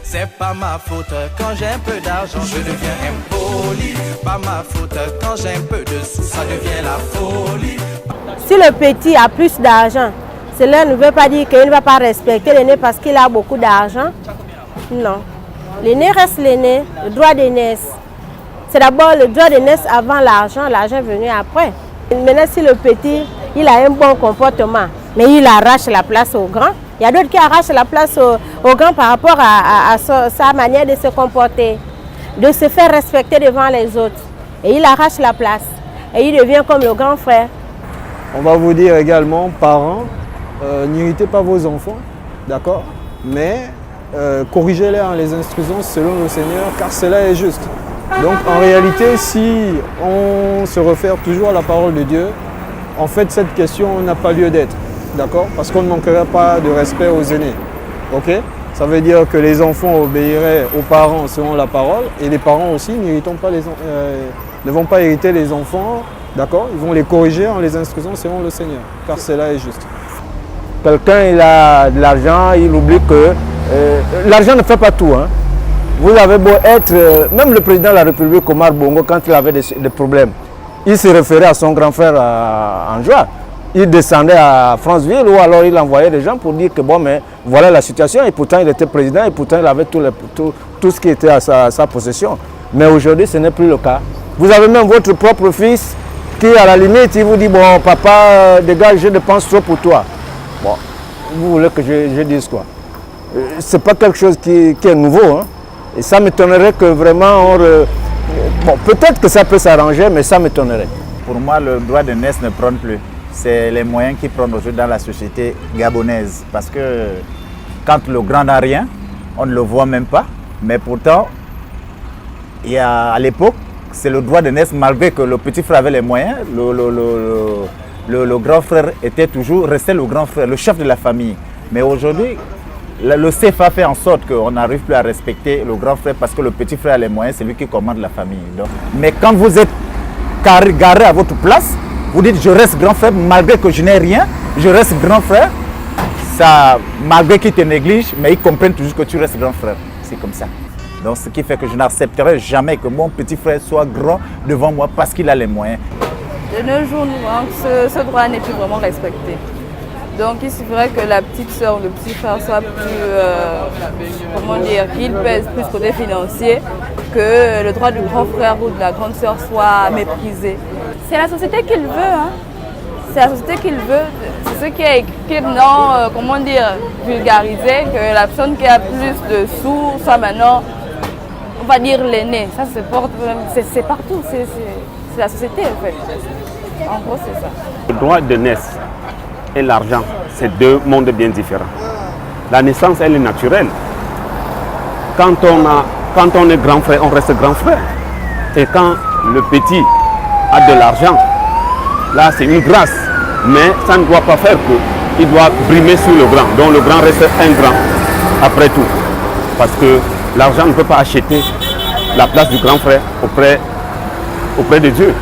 C'est pas ma faute quand j'ai un peu d'argent, je deviens impoli. Pas ma faute quand j'ai un peu de sous, ça devient la folie. Si le petit a plus d'argent, cela ne veut pas dire qu'il ne va pas respecter l'aîné parce qu'il a beaucoup d'argent. Non. L'aîné reste l'aîné, le droit d'aînesse. C'est d'abord le droit d'aînesse avant l'argent, l'argent est venu après. Maintenant, si le petit, il a un bon comportement, mais il arrache la place au grand, il y a d'autres qui arrachent la place au grand par rapport à sa manière de se comporter, de se faire respecter devant les autres. Et il arrache la place. Et il devient comme le grand frère. On va vous dire également, parents, n'irritez pas vos enfants, d'accord? Mais corrigez-les en les instruisant selon le Seigneur, car cela est juste. Donc en réalité, si on se réfère toujours à la parole de Dieu, en fait cette question n'a pas lieu d'être, d'accord? Parce qu'on ne manquerait pas de respect aux aînés, ok? Ça veut dire que les enfants obéiraient aux parents selon la parole, et les parents aussi ne vont pas hériter les enfants, d'accord? Ils vont les corriger en les instruisant selon le Seigneur, car cela est juste. Quelqu'un il a de l'argent, il oublie que l'argent ne fait pas tout, hein. Vous avez beau être, même le président de la République, Omar Bongo, quand il avait des problèmes, il se référait à son grand frère en joie. Il descendait à Franceville ou alors il envoyait des gens pour dire que bon, mais voilà la situation. Et pourtant, il était président et pourtant, il avait tout ce qui était à sa possession. Mais aujourd'hui, ce n'est plus le cas. Vous avez même votre propre fils qui, à la limite, il vous dit, bon, papa, dégage, je dépense trop pour toi. Bon, vous voulez que je dise quoi? Ce n'est pas quelque chose qui est nouveau, hein. Et ça m'étonnerait que vraiment, bon, peut-être que ça peut s'arranger, mais ça m'étonnerait. Pour moi, le droit d'aînesse ne prône plus. C'est les moyens qui prônent aujourd'hui dans la société gabonaise. Parce que quand le grand n'a rien, on ne le voit même pas. Mais pourtant, à l'époque, c'est le droit d'aînesse, malgré que le petit frère avait les moyens, le grand frère restait le grand frère, le chef de la famille. Mais aujourd'hui, le CFA fait en sorte qu'on n'arrive plus à respecter le grand frère parce que le petit frère a les moyens, c'est lui qui commande la famille. Donc, mais quand vous êtes garé à votre place, vous dites je reste grand frère malgré que je n'ai rien, je reste grand frère, ça, malgré qu'ils te négligent, mais ils comprennent toujours que tu restes grand frère. C'est comme ça. Donc ce qui fait que je n'accepterai jamais que mon petit frère soit grand devant moi parce qu'il a les moyens. De nos jours, ce droit n'est plus vraiment respecté. Donc il suffirait que la petite soeur ou le petit frère soit plus, comment dire, qu'il pèse plus côté financier, que le droit du grand frère ou de la grande soeur soit méprisé. C'est la société qui le veut, hein. C'est la société qui le veut. C'est ce qui est écrit, non, comment dire, vulgarisé, que la personne qui a plus de sous soit maintenant, on va dire l'aîné. Ça c'est partout, c'est la société en fait. En gros c'est ça. Le droit d'aînesse et l'argent, c'est deux mondes bien différents. La naissance, elle est naturelle. Quand on est grand frère, on reste grand frère. Et quand le petit a de l'argent, là c'est une grâce. Mais ça ne doit pas faire qu'il doit brimer sur le grand. Donc le grand reste un grand, après tout. Parce que l'argent ne peut pas acheter la place du grand frère auprès de Dieu.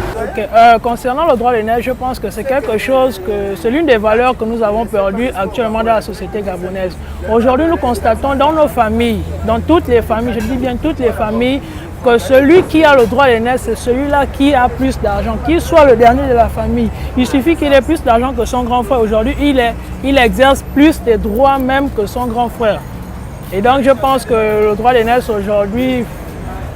Concernant le droit d'aînesse, je pense que c'est quelque chose c'est l'une des valeurs que nous avons perdues actuellement dans la société gabonaise. Aujourd'hui, nous constatons dans nos familles, dans toutes les familles, je dis bien toutes les familles, que celui qui a le droit d'aînesse, c'est celui-là qui a plus d'argent, qu'il soit le dernier de la famille. Il suffit qu'il ait plus d'argent que son grand frère. Aujourd'hui, il exerce plus de droits même que son grand frère. Et donc, je pense que le droit d'aînesse aujourd'hui,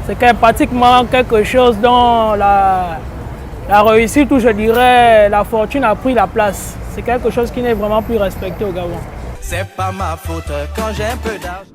c'est pratiquement quelque chose dont la réussite, ou je dirais la fortune a pris la place. C'est quelque chose qui n'est vraiment plus respecté au Gabon. C'est pas ma faute quand j'ai un peu d'argent.